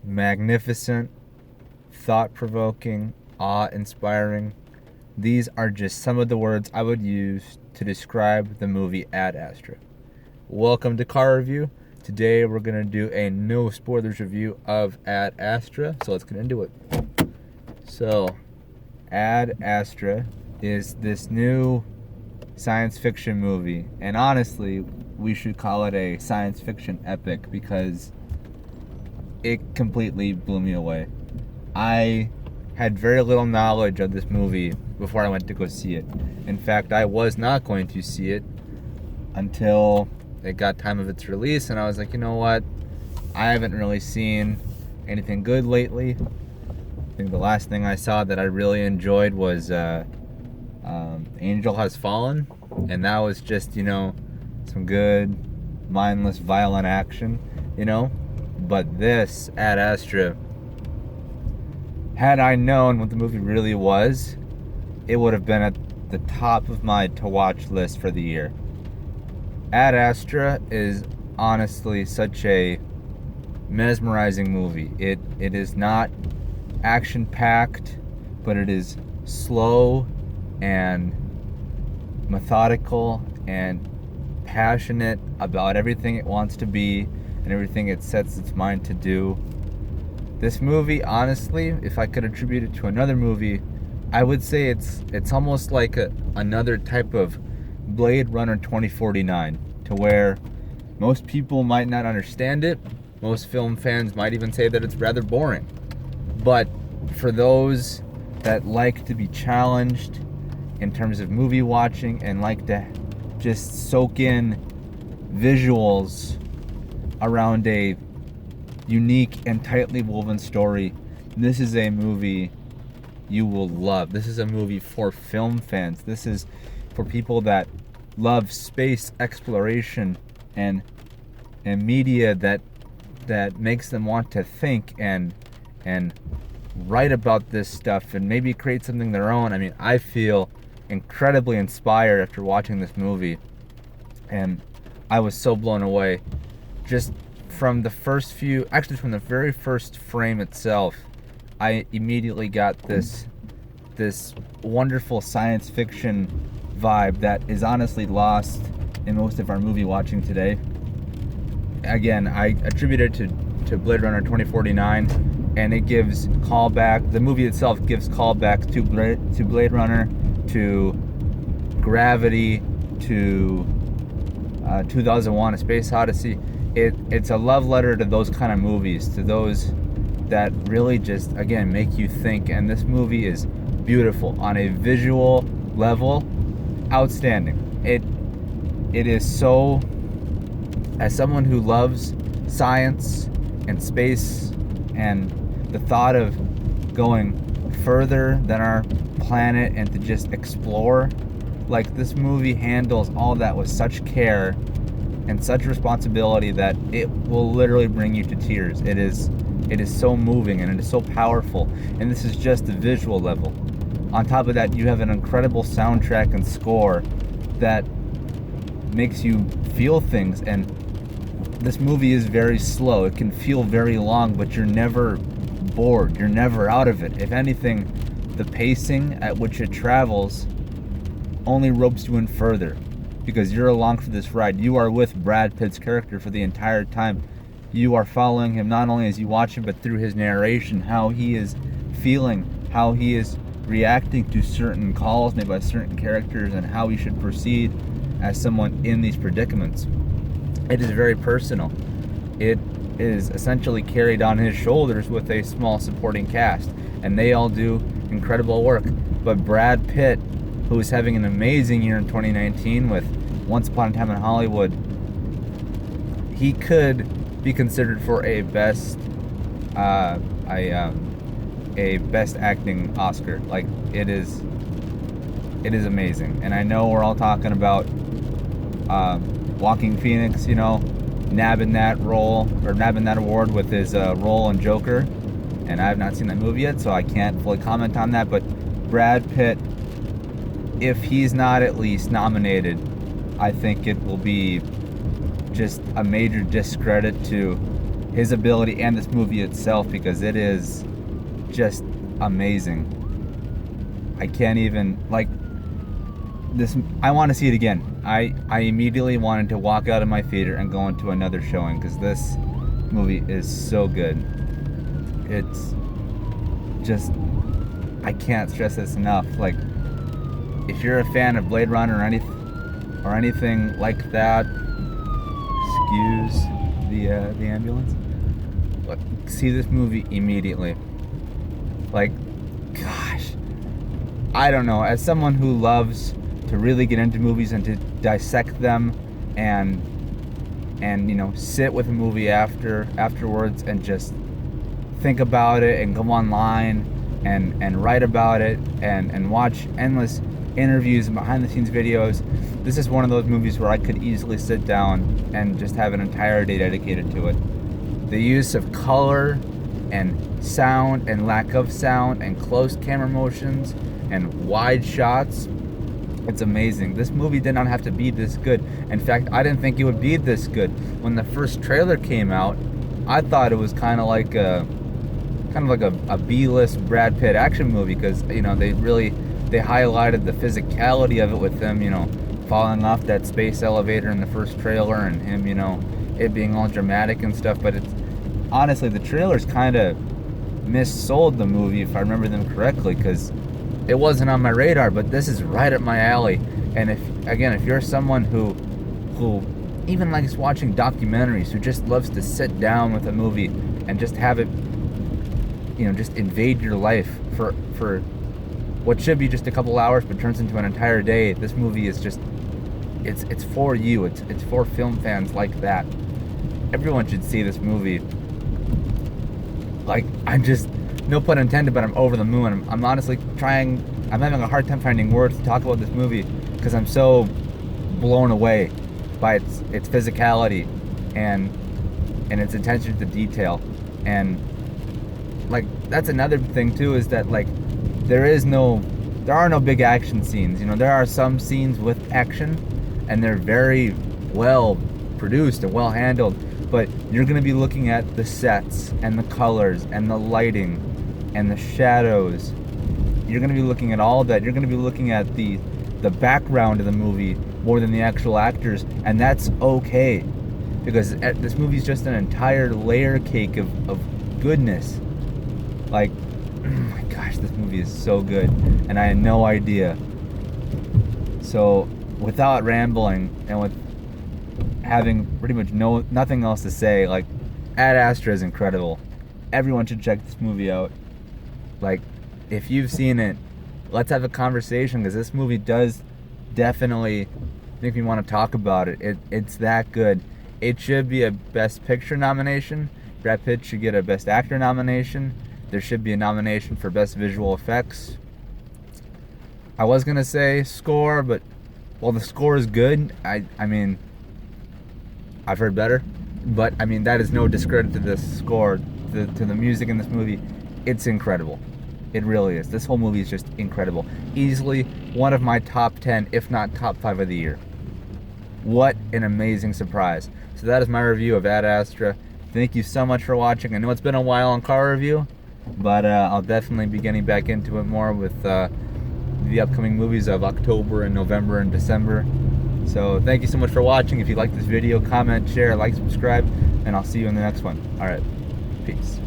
magnificent, thought-provoking, awe-inspiring. These are just some of the words I would use to describe the movie Ad Astra. Welcome to Car Review. Today we're going to do a no spoilers review of Ad Astra, so let's get into it. So, Ad Astra is this new science fiction movie, and honestly, we should call it a science fiction epic because it completely blew me away. I had very little knowledge of this movie before I went to go see it. In fact, I was not going to see it until it got time of its release, and I was like, you know what? I haven't really seen anything good lately. I think the last thing I saw that I really enjoyed was Angel Has Fallen, and that was just, some good, mindless, violent action, But this, Ad Astra, had I known what the movie really was, it would have been at the top of my to-watch list for the year. Ad Astra is honestly such a mesmerizing movie. It is not action-packed, but it is slow and methodical and passionate about everything it wants to be and everything it sets its mind to do. This movie, honestly, if I could attribute it to another movie, I would say it's almost like another type of Blade Runner 2049, to where most people might not understand it. Most film fans might even say that it's rather boring. But for those that like to be challenged in terms of movie watching and like to just soak in visuals around a unique and tightly woven story, this is a movie you will love. This is a movie for film fans. This is for people that love space exploration and media that makes them want to think and write about this stuff and maybe create something their own. I mean, I feel incredibly inspired after watching this movie, and I was so blown away just from the very first frame itself. I immediately got this wonderful science fiction vibe that is honestly lost in most of our movie watching today. Again, I attribute it to Blade Runner 2049, and it gives callback. The movie itself gives callback to Blade Runner, to Gravity, to 2001: A Space Odyssey. It's a love letter to those kind of movies, to those that really just, again, make you think. And this movie is beautiful on a visual level, outstanding. It is so, as someone who loves science and space and the thought of going further than our planet and to just explore, like, this movie handles all that with such care and such responsibility that it will literally bring you to tears. It is so moving and it is so powerful, and this is just the visual level. On top of that, you have an incredible soundtrack and score that makes you feel things, and this movie is very slow. It can feel very long, but you're never bored. You're never out of it. If anything, the pacing at which it travels only ropes you in further, because you're along for this ride. You are with Brad Pitt's character for the entire time. You are following him not only as you watch him, but through his narration, how he is feeling, how he is reacting to certain calls made by certain characters, and how he should proceed as someone in these predicaments. It is very personal. It is essentially carried on his shoulders with a small supporting cast, and they all do incredible work. But Brad Pitt, who is having an amazing year in 2019 with Once Upon a Time in Hollywood, he could be considered for a best acting Oscar. Like, it is amazing. And I know we're all talking about Joaquin Phoenix, nabbing that award with his role in Joker, and I have not seen that movie yet, so I can't fully comment on that. But Brad Pitt, if he's not at least nominated, I think it will be just a major discredit to his ability and this movie itself, because it is just amazing. I can't even, like, this, I want to see it again. I immediately wanted to walk out of my theater and go into another showing, because this movie is so good. It's just, I can't stress this enough. Like, if you're a fan of Blade Runner or anything like that, excuse the ambulance, but see this movie immediately. Like, gosh, I don't know, as someone who loves to really get into movies and to dissect them and you know, sit with a movie afterwards and just think about it and go online and write about it and watch endless interviews and behind the scenes videos. This is one of those movies where I could easily sit down and just have an entire day dedicated to it. The use of color and sound and lack of sound and close camera motions and wide shots, it's amazing. This movie did not have to be this good. In fact, I didn't think it would be this good. When the first trailer came out, I thought it was kind of like a B-list Brad Pitt action movie, because, you know, they highlighted the physicality of it with them, you know, falling off that space elevator in the first trailer and him, you know, it being all dramatic and stuff. But it's honestly, the trailers kind of missold the movie, if I remember them correctly, because it wasn't on my radar. But this is right up my alley. And if you're someone who even likes watching documentaries, who just loves to sit down with a movie and just have it, you know, just invade your life for what should be just a couple hours but turns into an entire day, this movie is just, it's for you. It's for film fans like that. Everyone should see this movie. Like, I'm just, no pun intended, but I'm over the moon. I'm honestly I'm having a hard time finding words to talk about this movie, because I'm so blown away by its physicality and its attention to detail. And like, that's another thing too, is that, like, there are no big action scenes. You know, there are some scenes with action and they're very well produced and well handled, but you're going to be looking at the sets and the colors and the lighting and the shadows. You're going to be looking at all of that. You're going to be looking at the background of the movie more than the actual actors, and that's okay, because this movie's just an entire layer cake of goodness. Like, oh my gosh, this movie is so good, and I had no idea. So, without rambling and with having pretty much nothing else to say, like, Ad Astra is incredible. Everyone should check this movie out. Like, if you've seen it, let's have a conversation, because this movie does definitely make me want to talk about it. It's that good. It should be a Best Picture nomination. Brad Pitt should get a Best Actor nomination. There should be a nomination for Best Visual Effects. I was going to say score, but while the score is good, I mean, I've heard better. But, I mean, that is no discredit to this score, to the music in this movie. It's incredible. It really is. This whole movie is just incredible. Easily one of my top 10, if not top 5 of the year. What an amazing surprise. So that is my review of Ad Astra. Thank you so much for watching. I know it's been a while on car review, but I'll definitely be getting back into it more with the upcoming movies of October and November and December. So thank you so much for watching. If you like this video, comment, share, like, subscribe, and I'll see you in the next one. Alright, peace.